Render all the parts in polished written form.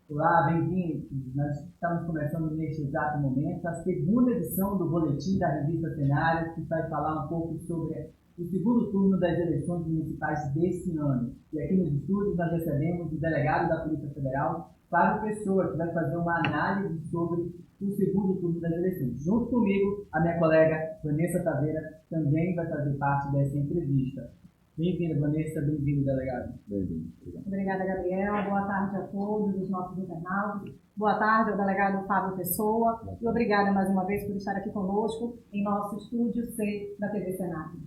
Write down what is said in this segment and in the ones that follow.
Olá, bem-vindos. Nós estamos começando neste exato momento a segunda edição do Boletim da Revista Cenário, que vai falar um pouco sobre o segundo turno das eleições municipais deste ano. E aqui nos estúdios nós recebemos o delegado da Polícia Federal, Fábio Pessoa, que vai fazer uma análise sobre o segundo turno das eleições. Junto comigo, a minha colega Vanessa Taveira também vai fazer parte dessa entrevista. Bem-vinda, Vanessa. Bem-vindo, delegado. Bem-vindo. Obrigada, Gabriel. Boa tarde a todos os nossos internautas. Boa tarde ao delegado Fábio Pessoa. E obrigada mais uma vez por estar aqui conosco em nosso estúdio C da TV Senado.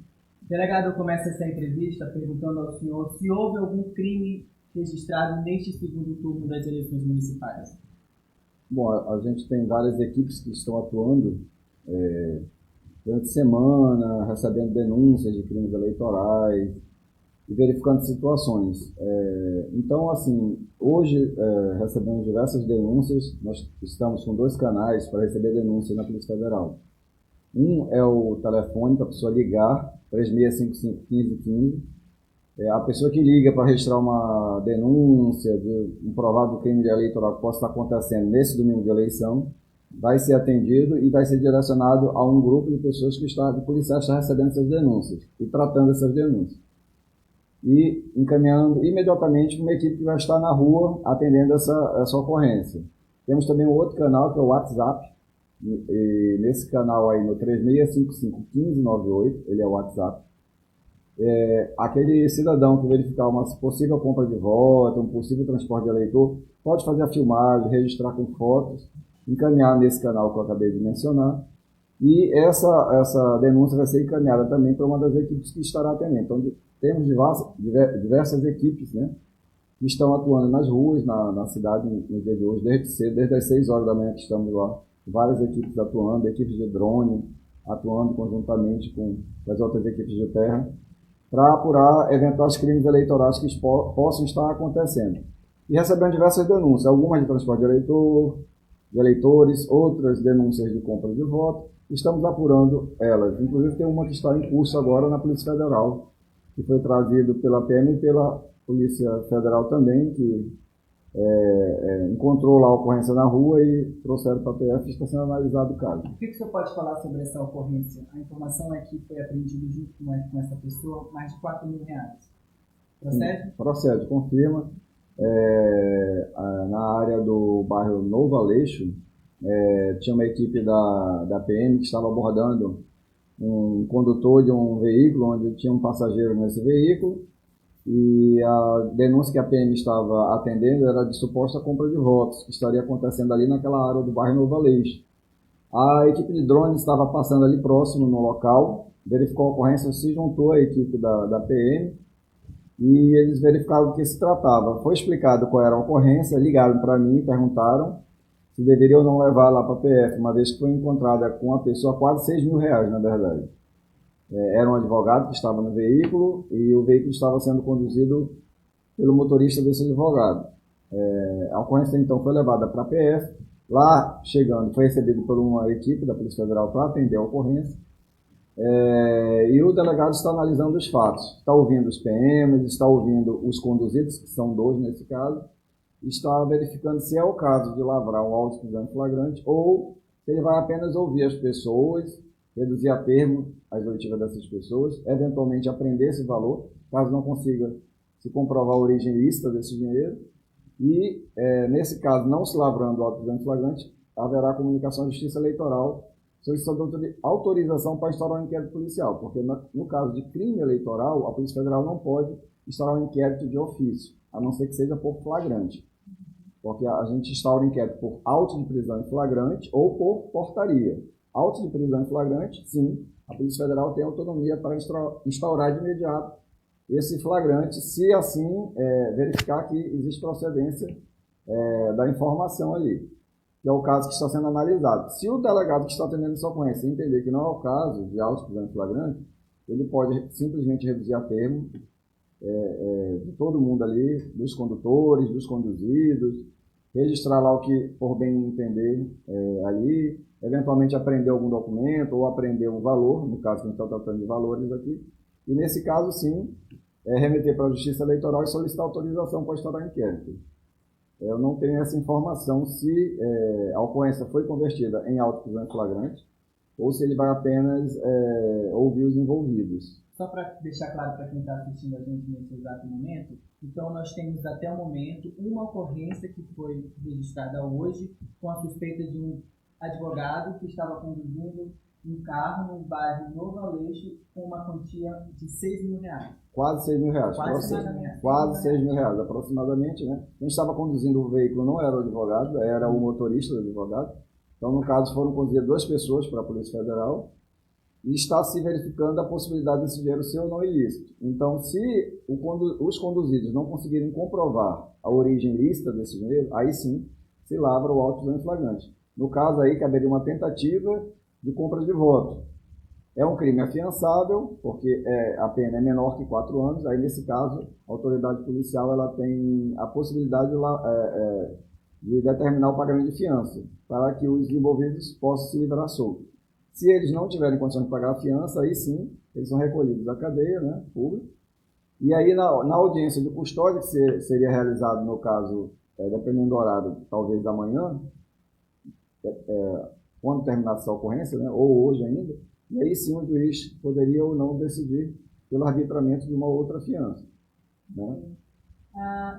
Delegado, eu começo essa entrevista perguntando ao senhor se houve algum crime registrado neste segundo turno das eleições municipais. Bom, a gente tem várias equipes que estão atuando durante a semana, recebendo denúncias de crimes eleitorais e verificando situações. Então, assim, hoje recebemos diversas denúncias. Nós estamos com 2 canais para receber denúncias na Polícia Federal. Um é o telefone para a pessoa ligar, 3655-1515. A pessoa que liga para registrar uma denúncia de um provável crime eleitoral que possa estar acontecendo nesse domingo de eleição, vai ser atendido e vai ser direcionado a um grupo de pessoas de policiais que está recebendo essas denúncias e tratando essas denúncias. E encaminhando imediatamente para uma equipe que vai estar na rua atendendo essa ocorrência. Temos também um outro canal, que é o WhatsApp. E nesse canal aí, no 3655-1598, ele é o WhatsApp. Aquele cidadão que verificar uma possível compra de voto, um possível transporte de eleitor, pode fazer a filmagem, registrar com fotos, encaminhar nesse canal que eu acabei de mencionar, e essa denúncia vai ser encaminhada também para uma das equipes que estará atendendo. Então, temos diversas equipes, né, que estão atuando nas ruas, na cidade, no dia de hoje, desde cedo, desde as 6 horas da manhã que estamos lá, várias equipes atuando, equipes de drone, atuando conjuntamente com as outras equipes de terra, para apurar eventuais crimes eleitorais que possam estar acontecendo. E recebendo diversas denúncias, algumas de transporte de eleitores, outras denúncias de compra de voto. Estamos apurando elas. Inclusive tem uma que está em curso agora na Polícia Federal, que foi trazido pela PM e pela Polícia Federal também, que encontrou lá a ocorrência na rua e trouxeram para a PF e está sendo analisado o caso. O que o senhor pode falar sobre essa ocorrência? A informação é que foi apreendido junto com essa pessoa mais de R$4.000. Procede? Sim, procede, confirma. Na área do bairro Novo Aleixo, tinha uma equipe da PM que estava abordando um condutor de um veículo onde tinha um passageiro nesse veículo, e a denúncia que a PM estava atendendo era de suposta compra de votos, que estaria acontecendo ali naquela área do bairro Novo Aleixo. A equipe de drones estava passando ali próximo no local, verificou a ocorrência, se juntou à equipe da PM, e eles verificaram do que se tratava. Foi explicado qual era a ocorrência, ligaram para mim e perguntaram se deveria ou não levar lá para a PF, uma vez que foi encontrada com a pessoa quase R$6.000, na verdade. Era um advogado que estava no veículo e o veículo estava sendo conduzido pelo motorista desse advogado. A ocorrência então foi levada para a PF, lá chegando foi recebido por uma equipe da Polícia Federal para atender a ocorrência, e o delegado está analisando os fatos, está ouvindo os PMs, está ouvindo os conduzidos, que são 2 nesse caso, está verificando se é o caso de lavrar um auto de prisão em flagrante ou se ele vai apenas ouvir as pessoas, reduzir a termo as oitivas dessas pessoas, eventualmente apreender esse valor, caso não consiga se comprovar a origem ilícita desse dinheiro, e nesse caso, não se lavrando o auto de prisão em flagrante, haverá comunicação à Justiça Eleitoral solicitando autorização para instaurar um inquérito policial, porque no caso de crime eleitoral, a Polícia Federal não pode instaurar um inquérito de ofício, a não ser que seja por flagrante, porque a gente instaura um inquérito por auto de prisão em flagrante ou por portaria. Auto de prisão em flagrante, sim, a Polícia Federal tem autonomia para instaurar de imediato esse flagrante, se assim verificar que existe procedência da informação ali, que é o caso que está sendo analisado. Se o delegado que está atendendo essa ocorrência entender que não é o caso de auto de prisão em flagrante, ele pode simplesmente reduzir a termo de todo mundo ali, dos condutores, dos conduzidos, registrar lá o que for bem entender ali, eventualmente apreender algum documento ou apreender um valor, no caso que a gente está tratando de valores aqui, e nesse caso sim, remeter para a Justiça Eleitoral e solicitar autorização para instaurar inquérito. Eu não tenho essa informação se a ocorrência foi convertida em auto prisão em flagrante ou se ele vai apenas ouvir os envolvidos. Só para deixar claro para quem está assistindo a gente nesse exato momento, então nós temos até o momento uma ocorrência que foi registrada hoje com a suspeita de um advogado que estava conduzindo um carro no bairro Novo Aleixo com uma quantia de R$6.000. Quase R$6.000. Quase R$6.000, aproximadamente, né? Quem estava conduzindo o veículo não era o advogado, era o motorista do advogado. Então, no caso, foram conduzidas 2 pessoas para a Polícia Federal e está se verificando a possibilidade desse dinheiro ser ou não ilícito. Então, se os conduzidos não conseguirem comprovar a origem lícita desse dinheiro, aí sim se lavra o auto em flagrante. No caso aí, caberia uma tentativa de compra de voto. É um crime afiançável, porque a pena é menor que 4 anos, aí nesse caso a autoridade policial ela tem a possibilidade de determinar o pagamento de fiança, para que os envolvidos possam se livrar soltos. Se eles não tiverem condição de pagar a fiança, aí sim, eles são recolhidos da cadeia, né, pública, e aí na audiência de custódia, que seria realizado no caso, dependendo do horário, talvez da manhã, quando terminar essa ocorrência, né, ou hoje ainda, e aí sim o juiz poderia ou não decidir pelo arbitramento de uma outra fiança. Né?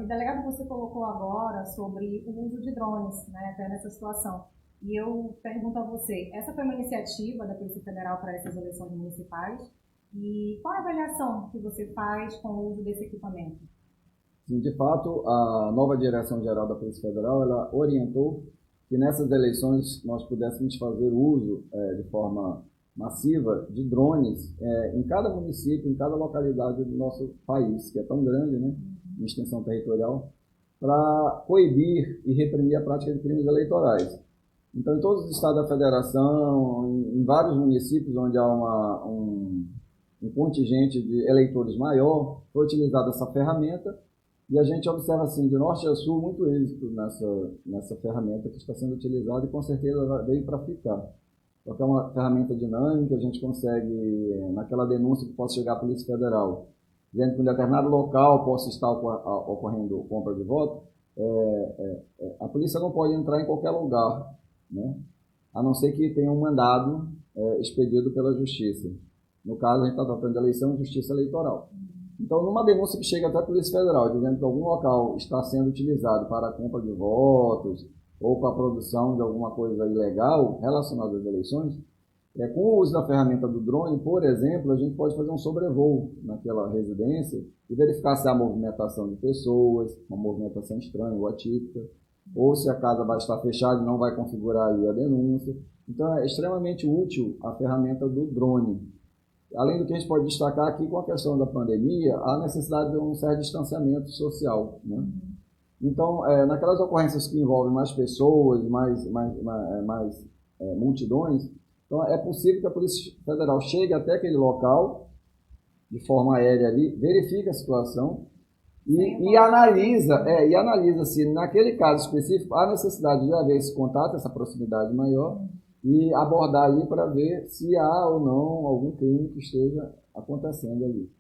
E delegado, você colocou agora sobre o uso de drones, né, até nessa situação. E eu pergunto a você, essa foi uma iniciativa da Polícia Federal para essas eleições municipais? E qual a avaliação que você faz com o uso desse equipamento? Sim, de fato, a nova Direção-Geral da Polícia Federal, ela orientou que nessas eleições nós pudéssemos fazer uso de forma massiva de drones em cada município, em cada localidade do nosso país, que é tão grande, né, em extensão territorial, para coibir e reprimir a prática de crimes eleitorais. Então, em todos os estados da federação, em vários municípios onde há um contingente de eleitores maior, foi utilizada essa ferramenta. E a gente observa, assim, de norte a sul, muito êxito nessa ferramenta que está sendo utilizada e com certeza ela veio para ficar. Porque é uma ferramenta dinâmica, a gente consegue, naquela denúncia que possa chegar à Polícia Federal, dizendo que em determinado local possa estar ocorrendo compra de voto, a polícia não pode entrar em qualquer lugar, né? A não ser que tenha um mandado expedido pela Justiça. No caso, a gente está tratando de eleição e justiça eleitoral. Então, numa denúncia que chega até a Polícia Federal, dizendo que algum local está sendo utilizado para a compra de votos ou para a produção de alguma coisa ilegal relacionada às eleições, com o uso da ferramenta do drone, por exemplo, a gente pode fazer um sobrevoo naquela residência e verificar se há movimentação de pessoas, uma movimentação estranha ou atípica, ou se a casa vai estar fechada e não vai configurar ali a denúncia. Então, é extremamente útil a ferramenta do drone. Além do que a gente pode destacar aqui com a questão da pandemia, a necessidade de um certo distanciamento social, né? Então, naquelas ocorrências que envolvem mais pessoas, mais multidões, então é possível que a Polícia Federal chegue até aquele local, de forma aérea ali, verifique a situação e analisa se naquele caso específico há necessidade de haver esse contato, essa proximidade maior, e abordar ali para ver se há ou não algum crime que esteja acontecendo ali,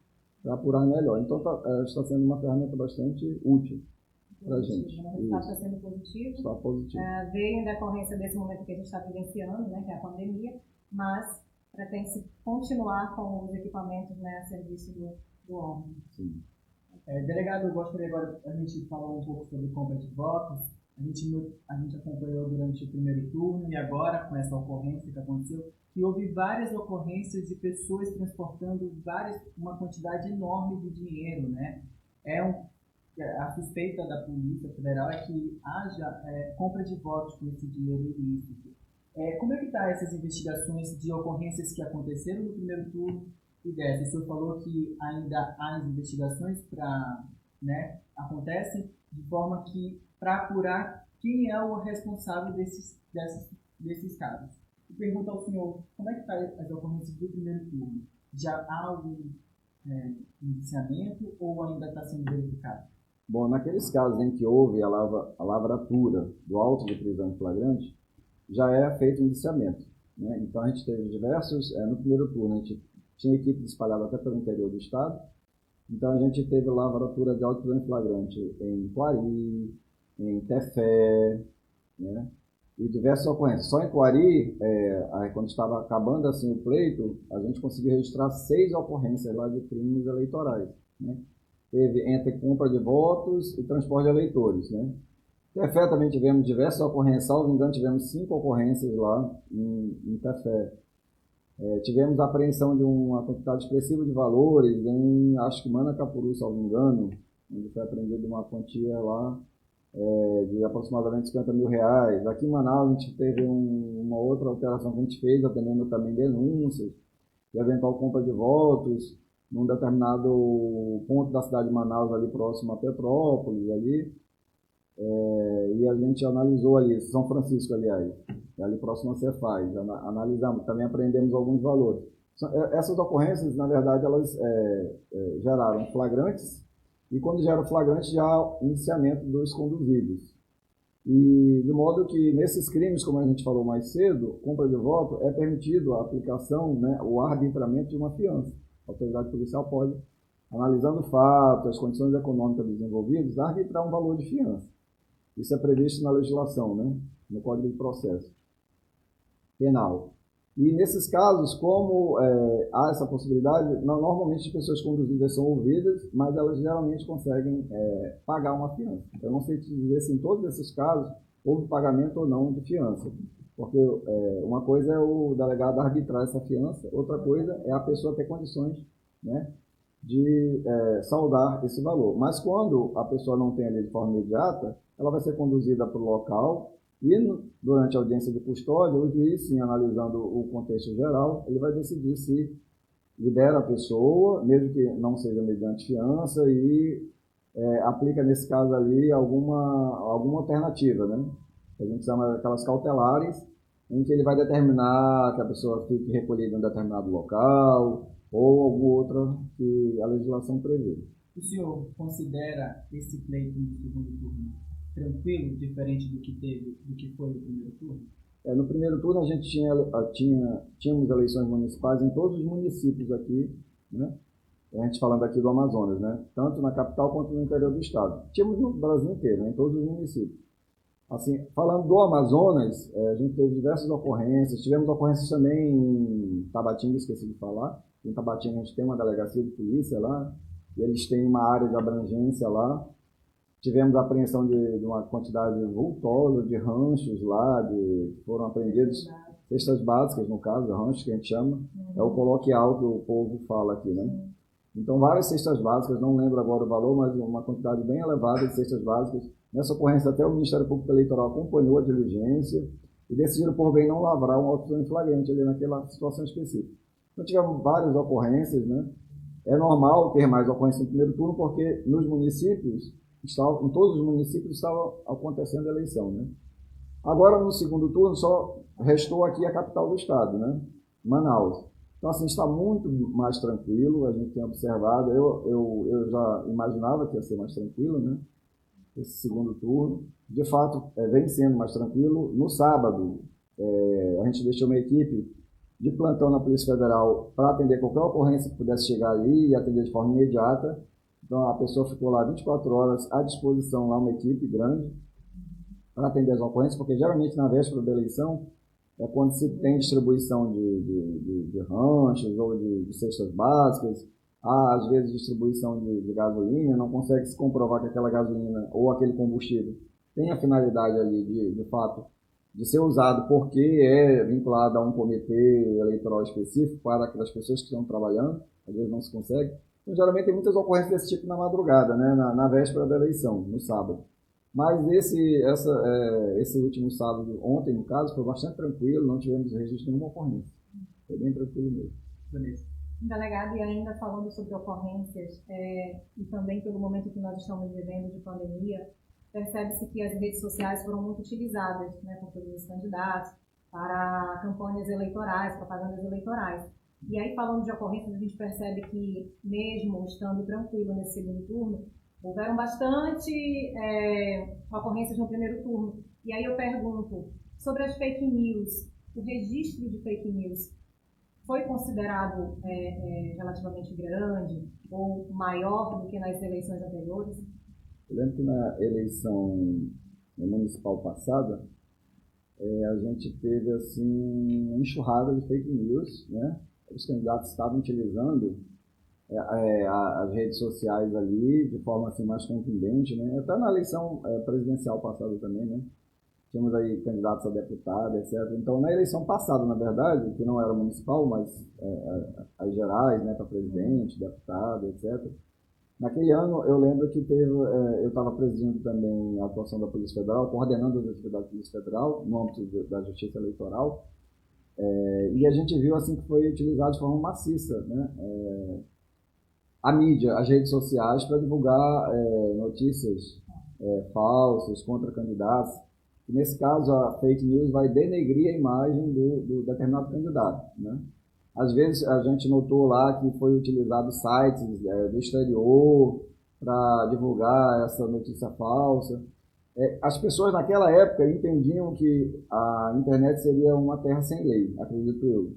para apurar melhor. Então, está sendo uma ferramenta bastante útil para a gente. O resultado está sendo positivo. Está positivo. Veio em decorrência desse momento que a gente está vivenciando, né, que é a pandemia, mas pretende-se continuar com os equipamentos, né, a serviço do órgão. Sim. Delegado, eu gostaria agora, a gente falou um pouco sobre compra de votos. A gente acompanhou durante o primeiro turno e agora, com essa ocorrência que aconteceu, que houve várias ocorrências de pessoas transportando uma quantidade enorme de dinheiro, né? A suspeita da Polícia Federal é que haja compra de votos com esse dinheiro ilícito. Como é que está essas investigações de ocorrências que aconteceram no primeiro turno e dessa? O senhor falou que ainda há as investigações acontecem de forma que para apurar quem é o responsável desses casos. Eu pergunto ao senhor, como é que está as ocorrências do primeiro turno? Já há algum indiciamento ou ainda está sendo verificado? Bom, naqueles casos em que houve a lavratura do auto de prisão em flagrante, já é feito um indiciamento, né? Então a gente teve diversos, no primeiro turno a gente tinha equipes espalhadas até pelo interior do estado, então a gente teve lavratura de auto de prisão em flagrante em Quari, em Tefé, né? E diversas ocorrências. Só em Coari, quando estava acabando assim o pleito, a gente conseguiu registrar 6 ocorrências lá de crimes eleitorais, né? Teve entre compra de votos e transporte de eleitores, né? Tefé também tivemos diversas ocorrências, salvo engano, tivemos 5 ocorrências lá em Tefé. Tivemos a apreensão de uma quantidade expressiva de valores em, acho que Manacapuru, salvo engano, onde foi apreendida uma quantia lá de aproximadamente R$ 50 mil. Aqui em Manaus a gente teve uma outra operação que a gente fez, atendendo também denúncias de eventual compra de votos num determinado ponto da cidade de Manaus, ali próximo a Petrópolis, ali. E a gente analisou ali, São Francisco, aliás, ali próximo a Cefaz, analisamos, também apreendemos alguns valores. Essas ocorrências, na verdade, elas geraram flagrantes, e quando geram flagrantes, já há iniciamento dos conduzidos. E de modo que nesses crimes, como a gente falou mais cedo, compra de voto, é permitido a aplicação, né, o arbitramento de uma fiança. A autoridade policial pode, analisando o fato, as condições econômicas dos envolvidos, arbitrar um valor de fiança. Isso é previsto na legislação, né, no Código de Processo Penal. E nesses casos, como há essa possibilidade, normalmente as pessoas conduzidas são ouvidas, mas elas geralmente conseguem pagar uma fiança. Eu não sei te dizer se em todos esses casos houve pagamento ou não de fiança, porque uma coisa é o delegado arbitrar essa fiança, outra coisa é a pessoa ter condições, né, de saldar esse valor. Mas quando a pessoa não tem ali de forma imediata, ela vai ser conduzida para o local e durante a audiência de custódia, o juiz, sim, analisando o contexto geral, ele vai decidir se libera a pessoa, mesmo que não seja mediante fiança, e aplica nesse caso ali alguma alternativa, né? A gente chama aquelas cautelares, em que ele vai determinar que a pessoa fique recolhida em um determinado local ou alguma outra que a legislação prevê. O senhor considera esse pleito no segundo turno tranquilo, diferente do que foi no primeiro turno? No primeiro turno a gente tínhamos eleições municipais em todos os municípios aqui, né? A gente falando aqui do Amazonas, né? Tanto na capital quanto no interior do estado. Tínhamos no Brasil inteiro, né? Em todos os municípios. Assim, falando do Amazonas, a gente teve diversas ocorrências. Tivemos ocorrências também em Tabatinga, esqueci de falar. Em Tabatinga a gente tem uma delegacia de polícia lá, e eles têm uma área de abrangência lá. Tivemos a apreensão de uma quantidade vultosa de ranchos lá, foram apreendidos cestas básicas, no caso, ranchos que a gente chama, é o coloquial que o povo fala aqui, né? Então, várias cestas básicas, não lembro agora o valor, mas uma quantidade bem elevada de cestas básicas. Nessa ocorrência, até o Ministério Público Eleitoral acompanhou a diligência e decidiram por bem não lavrar um auto em flagrante ali naquela situação específica. Então, tivemos várias ocorrências, né? É normal ter mais ocorrências no primeiro turno, porque nos municípios, em todos os municípios estava acontecendo a eleição, né? Agora, no segundo turno, só restou aqui a capital do estado, né? Manaus. Então, assim, está muito mais tranquilo, a gente tem observado, eu já imaginava que ia ser mais tranquilo, né? Esse segundo turno. De fato, vem sendo mais tranquilo. No sábado, a gente deixou uma equipe de plantão na Polícia Federal para atender qualquer ocorrência que pudesse chegar ali e atender de forma imediata. Então, a pessoa ficou lá 24 horas à disposição, lá uma equipe grande, para atender as ocorrências, porque geralmente na véspera da eleição é quando se tem distribuição de ranchos ou de cestas básicas, há às vezes distribuição de gasolina, não consegue se comprovar que aquela gasolina ou aquele combustível tem a finalidade ali, de fato, de ser usado porque é vinculado a um comitê eleitoral específico para aquelas pessoas que estão trabalhando, às vezes não se consegue. Então, geralmente tem muitas ocorrências desse tipo na madrugada, né, na véspera da eleição, no sábado. Mas esse último sábado, ontem no caso, foi bastante tranquilo, não tivemos registro de nenhuma ocorrência. Foi bem tranquilo mesmo. Beleza. Delegado, e ainda falando sobre ocorrências, e também pelo momento que nós estamos vivendo de pandemia, percebe-se que as redes sociais foram muito utilizadas, né, por todos os candidatos, para campanhas eleitorais, propagandas eleitorais. E aí, falando de ocorrências, a gente percebe que, mesmo estando tranquilo nesse segundo turno, houveram bastante ocorrências no primeiro turno. E aí eu pergunto, sobre as fake news, o registro de fake news foi considerado relativamente grande ou maior do que nas eleições anteriores? Eu lembro que na eleição municipal passada, a gente teve assim, uma enxurrada de fake news, né? Os candidatos estavam utilizando as redes sociais ali de forma assim, mais contundente, né? Até na eleição presidencial passada também, né? Tínhamos aí candidatos a deputado, etc. Então, na eleição passada, na verdade, que não era municipal, mas as gerais, né, para presidente, deputado, etc. Naquele ano, eu lembro que eu estava presidindo também a atuação da Polícia Federal, coordenando as atividades da Polícia Federal, no âmbito da Justiça Eleitoral, e a gente viu assim que foi utilizado de forma maciça, né, a mídia, as redes sociais, para divulgar notícias falsas contra candidatos. E nesse caso, a fake news vai denegrir a imagem do determinado candidato, né? Às vezes a gente notou lá que foi utilizado sites do exterior para divulgar essa notícia falsa. As pessoas naquela época entendiam que a internet seria uma terra sem lei, acredito eu.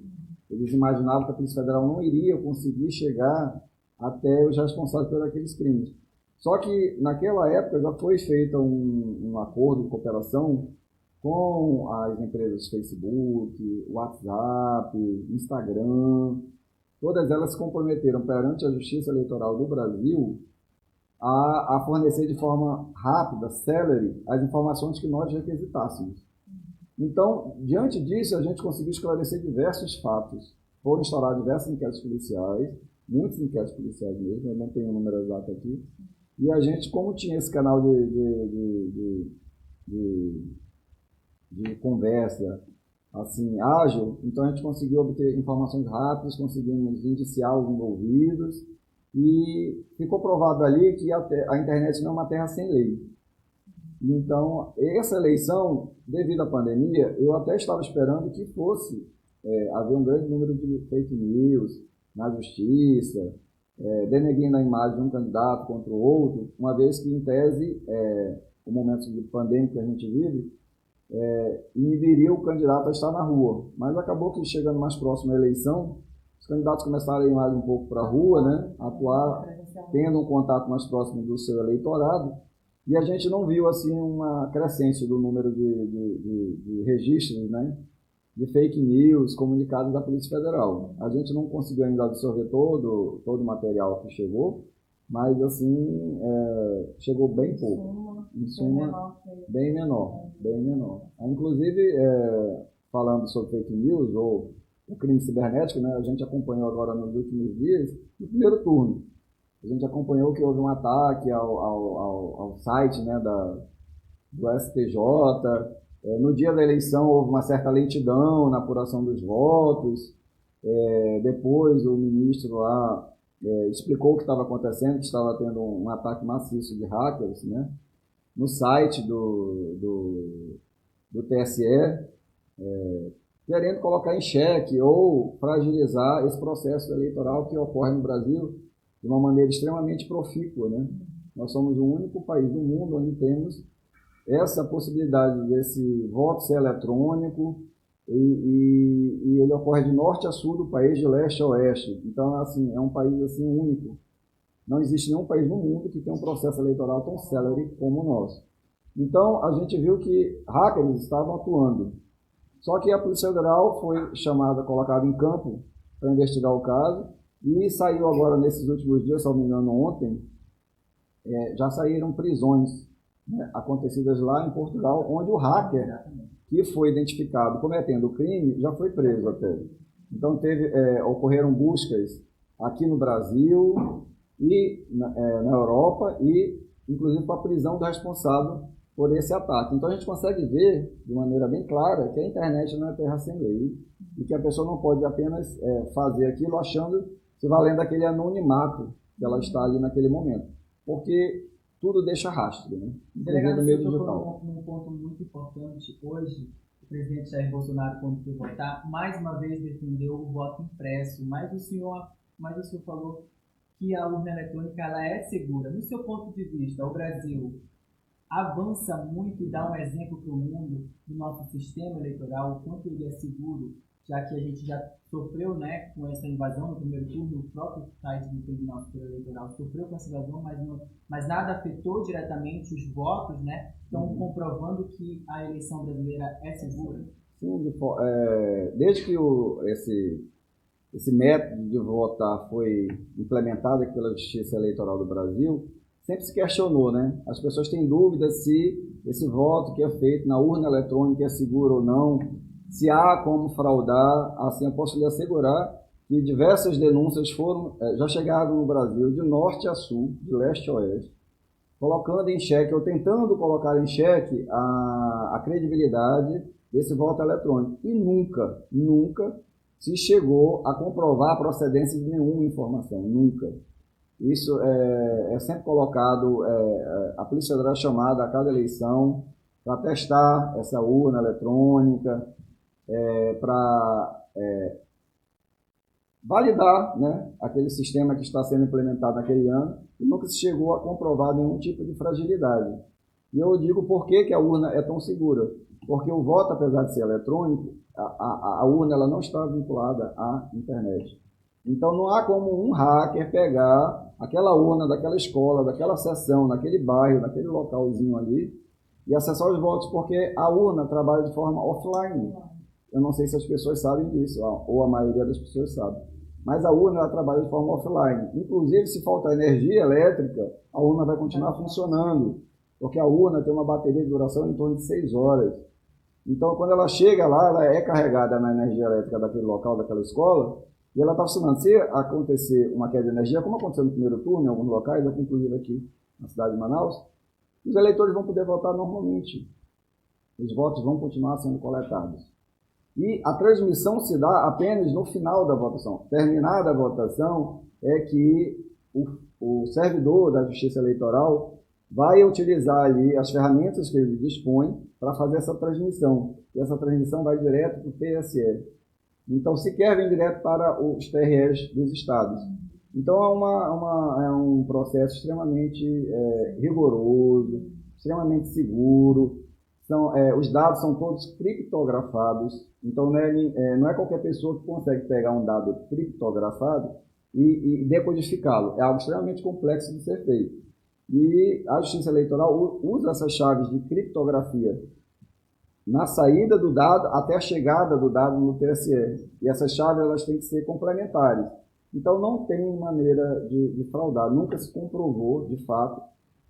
Eles imaginavam que a Polícia Federal não iria conseguir chegar até os responsáveis por aqueles crimes. Só que naquela época já foi feito um acordo de cooperação com as empresas Facebook, WhatsApp, Instagram. Todas elas se comprometeram perante a Justiça Eleitoral do Brasil a fornecer de forma rápida, célere, as informações que nós requisitássemos. Então, diante disso, a gente conseguiu esclarecer diversos fatos. Foram instaurados diversos inquéritos policiais, muitos inquéritos policiais mesmo, eu não tenho o número exato aqui. E a gente, como tinha esse canal de conversa assim, ágil, então a gente conseguiu obter informações rápidas, conseguimos indiciar os envolvidos e ficou provado ali que a internet não é uma terra sem lei. Então, essa eleição, devido à pandemia, eu até estava esperando que fosse haver um grande número de fake news na justiça, denegrindo a imagem de um candidato contra o outro, uma vez que, em tese, o momento de pandêmico que a gente vive, inibiria o candidato a estar na rua. Mas acabou que, chegando mais próximo à eleição, os candidatos começaram a ir mais um pouco para a rua, né, atuar, tendo um contato mais próximo do seu eleitorado, e a gente não viu assim uma crescência do número de registros, né, de fake news comunicados da Polícia Federal. A gente não conseguiu ainda absorver todo o material que chegou, mas assim, chegou bem pouco. Em suma, bem menor. Inclusive, falando sobre fake news ou o crime cibernético, né, a gente acompanhou agora nos últimos dias, no primeiro turno. A gente acompanhou que houve um ataque ao site, né, do STJ. No dia da eleição houve uma certa lentidão na apuração dos votos. Depois o ministro lá explicou o que estava acontecendo, que estava tendo um ataque maciço de hackers, né, no site do TSE, querendo colocar em xeque ou fragilizar esse processo eleitoral que ocorre no Brasil de uma maneira extremamente profícua, né? Nós somos o único país do mundo onde temos essa possibilidade desse voto ser eletrônico e ele ocorre de norte a sul do país, de leste a oeste. Então, assim, é um país assim único. Não existe nenhum país no mundo que tenha um processo eleitoral tão célere como o nosso. Então, a gente viu que hackers estavam atuando. Só que a Polícia Federal foi colocada em campo para investigar o caso e saiu agora, nesses últimos dias, se não me engano, ontem, já saíram prisões, né, acontecidas lá em Portugal, onde o hacker que foi identificado cometendo o crime já foi preso até. Então ocorreram buscas aqui no Brasil e na Europa e inclusive para a prisão do responsável por esse ataque. Então a gente consegue ver de maneira bem clara que a internet não é terra sem lei e que a pessoa não pode apenas fazer aquilo achando, se valendo aquele anonimato que ela está ali naquele momento, porque tudo deixa rastro, né? Delegado, você tocou num ponto muito importante. Hoje, o presidente Jair Bolsonaro, quando foi votar, mais uma vez defendeu o voto impresso, mas o senhor falou que a urna eletrônica ela é segura. No seu ponto de vista, o Brasil avança muito e dá um exemplo para o mundo do nosso sistema eleitoral, o quanto ele é seguro já que a gente já sofreu, né, com essa invasão no primeiro turno, o próprio site do Tribunal Superior Eleitoral sofreu com essa invasão, mas nada afetou diretamente os votos, né? Estão comprovando que a eleição brasileira é segura? Sim, desde que esse método de votar foi implementado aqui pela Justiça Eleitoral do Brasil, sempre se questionou, né? As pessoas têm dúvidas se esse voto que é feito na urna eletrônica é seguro ou não, se há como fraudar. Assim, eu posso lhe assegurar que diversas denúncias já chegaram no Brasil, de norte a sul, de leste a oeste, colocando em xeque, ou tentando colocar em xeque a credibilidade desse voto eletrônico. E nunca se chegou a comprovar a procedência de nenhuma informação, nunca. Isso é sempre colocado, a Polícia Federal é chamada a cada eleição para testar essa urna eletrônica, para validar, né, aquele sistema que está sendo implementado naquele ano, e nunca se chegou a comprovar nenhum tipo de fragilidade. E eu digo por que a urna é tão segura. Porque o voto, apesar de ser eletrônico, a urna ela não está vinculada à internet. Então não há como um hacker pegar aquela urna daquela escola, daquela seção, naquele bairro, naquele localzinho ali, e acessar os votos, porque a urna trabalha de forma offline. Eu não sei se as pessoas sabem disso, ou a maioria das pessoas sabe. Mas a urna ela trabalha de forma offline. Inclusive, se faltar energia elétrica, a urna vai continuar funcionando, porque a urna tem uma bateria de duração em torno de 6 horas. Então, quando ela chega lá, ela é carregada na energia elétrica daquele local, daquela escola, e ela está funcionando. Se acontecer uma queda de energia, como aconteceu no primeiro turno, em alguns locais, inclusive aqui na cidade de Manaus, os eleitores vão poder votar normalmente. Os votos vão continuar sendo coletados. E a transmissão se dá apenas no final da votação. Terminada a votação, é que o servidor da Justiça Eleitoral vai utilizar ali as ferramentas que ele dispõe para fazer essa transmissão. E essa transmissão vai direto para o TSE. Então, sequer vem direto para os TREs dos estados. Então, é um processo extremamente rigoroso, extremamente seguro. Os dados são todos criptografados. Então, não é qualquer pessoa que consegue pegar um dado criptografado e decodificá-lo. É algo extremamente complexo de ser feito. E a Justiça Eleitoral usa essas chaves de criptografia na saída do dado até a chegada do dado no TSE. E essas chaves elas têm que ser complementares. Então não tem maneira de fraudar. Nunca se comprovou, de fato,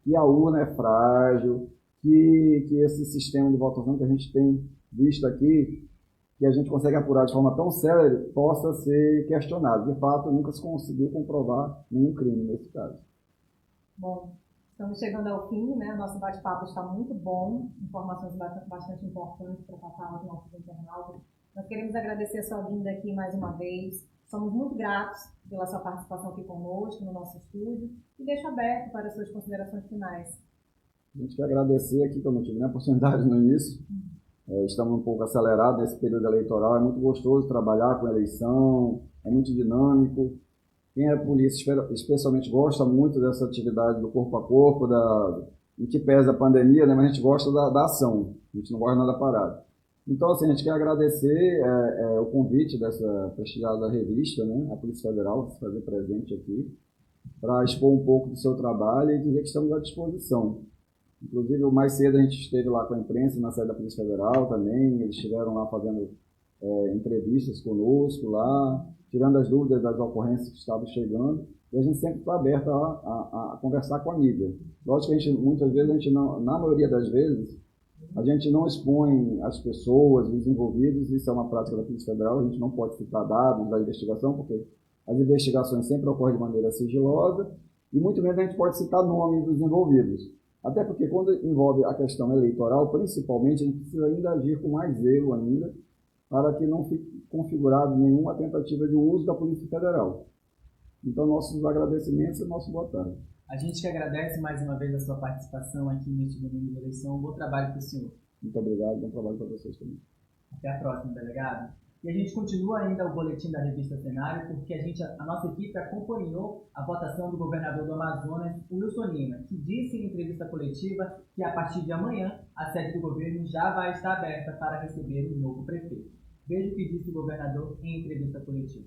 que a urna é frágil, que esse sistema de votação que a gente tem visto aqui, que a gente consegue apurar de forma tão séria, possa ser questionado. De fato, nunca se conseguiu comprovar nenhum crime nesse caso. Bom, estamos chegando ao fim, né? O nosso bate-papo está muito bom, informações bastante importantes para passar aos nossos internautas. Nós queremos agradecer a sua vinda aqui mais uma vez. Somos muito gratos pela sua participação aqui conosco, no nosso estúdio, e deixo aberto para as suas considerações finais. A gente quer agradecer aqui, que eu não tive nem a oportunidade no início. Estamos um pouco acelerados nesse período eleitoral. É muito gostoso trabalhar com eleição, é muito dinâmico. Quem é polícia, especialmente, gosta muito dessa atividade do corpo a corpo, em que pesa a pandemia, né? Mas a gente gosta da ação, a gente não gosta nada parado. Então, assim, a gente quer agradecer o convite dessa prestigiada revista, né? A Polícia Federal, se fazer presente aqui, para expor um pouco do seu trabalho e dizer que estamos à disposição. Inclusive, mais cedo a gente esteve lá com a imprensa na sede da Polícia Federal também, eles estiveram lá fazendo entrevistas conosco lá, tirando as dúvidas das ocorrências que estavam chegando, e a gente sempre está aberto a conversar com a mídia. Lógico que muitas vezes, a gente não, na maioria das vezes, a gente não expõe as pessoas, os envolvidos, isso é uma prática da Polícia Federal, a gente não pode citar dados da investigação, porque as investigações sempre ocorrem de maneira sigilosa, e muito menos a gente pode citar nomes dos envolvidos. Até porque quando envolve a questão eleitoral, principalmente, a gente precisa ainda agir com mais zelo ainda, para que não fique configurado nenhuma tentativa de uso da Polícia Federal. Então, nossos agradecimentos e nosso boa tarde. A gente que agradece mais uma vez a sua participação aqui neste domingo de eleição. Bom trabalho para o senhor. Muito obrigado, bom trabalho para vocês também. Até a próxima, delegado. E a gente continua ainda o boletim da revista Cenário, porque a nossa equipe acompanhou a votação do governador do Amazonas, Wilson Lima, que disse em entrevista coletiva que a partir de amanhã a sede do governo já vai estar aberta para receber o novo prefeito. Veja o que disse o governador em entrevista coletiva.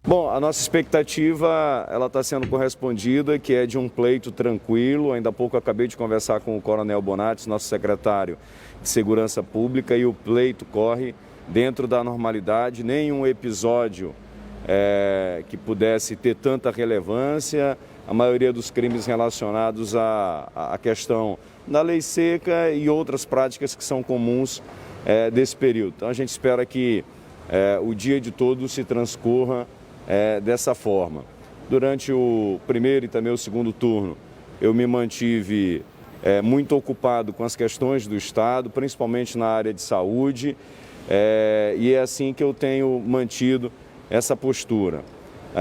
Bom, a nossa expectativa ela está sendo correspondida, que é de um pleito tranquilo. Ainda há pouco eu acabei de conversar com o Coronel Bonatti, nosso secretário de Segurança Pública, e o pleito corre dentro da normalidade. Nenhum episódio que pudesse ter tanta relevância. A maioria dos crimes relacionados à questão da lei seca e outras práticas que são comuns desse período. Então a gente espera que o dia de todos se transcorra dessa forma. Durante o primeiro e também o segundo turno, eu me mantive muito ocupado com as questões do Estado, principalmente na área de saúde, e é assim que eu tenho mantido essa postura.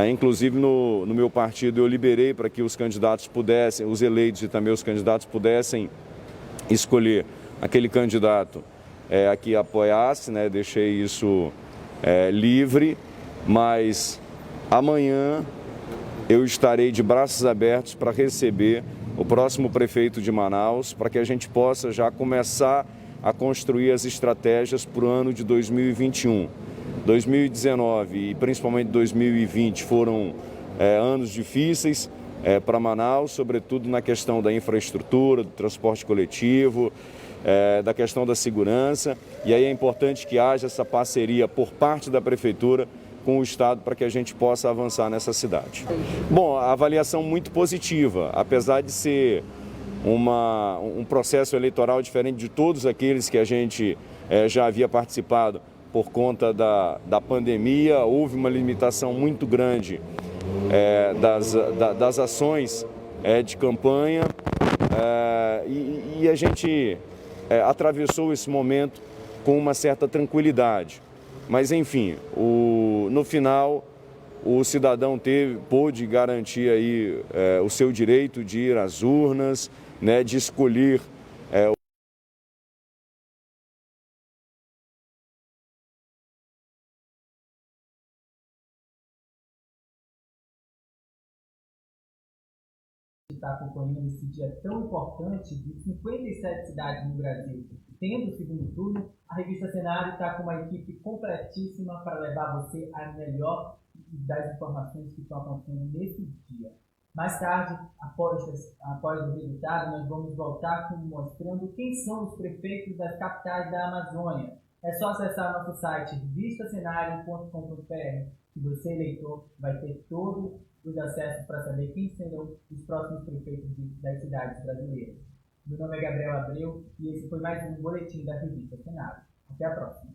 Inclusive no meu partido eu liberei para que os candidatos pudessem, os eleitos e também os candidatos pudessem escolher aquele candidato a que apoiasse, né? Deixei isso livre, mas amanhã eu estarei de braços abertos para receber o próximo prefeito de Manaus, para que a gente possa já começar a construir as estratégias para o ano de 2021. 2019 e principalmente 2020 foram anos difíceis para Manaus, sobretudo na questão da infraestrutura, do transporte coletivo, da questão da segurança, e aí é importante que haja essa parceria por parte da Prefeitura com o Estado para que a gente possa avançar nessa cidade. Bom, a avaliação muito positiva, apesar de ser um processo eleitoral diferente de todos aqueles que a gente já havia participado por conta da pandemia. Houve uma limitação muito grande das ações de campanha e a gente atravessou esse momento com uma certa tranquilidade. Mas, enfim, no final, o cidadão pôde garantir aí, o seu direito de ir às urnas, né, de escolher está acompanhando esse dia tão importante de 57 cidades no Brasil. Tendo o segundo turno, a revista Cenário está com uma equipe completíssima para levar você a melhor das informações que estão acontecendo nesse dia. Mais tarde, após o resultado, nós vamos voltar mostrando quem são os prefeitos das capitais da Amazônia. É só acessar nosso site revistacenario.com.br que você, eleitor, vai ter todos os acessos para saber quem serão os próximos prefeitos das cidades brasileiras. Meu nome é Gabriel Abreu e esse foi mais um boletim da revista Cenário. Até a próxima.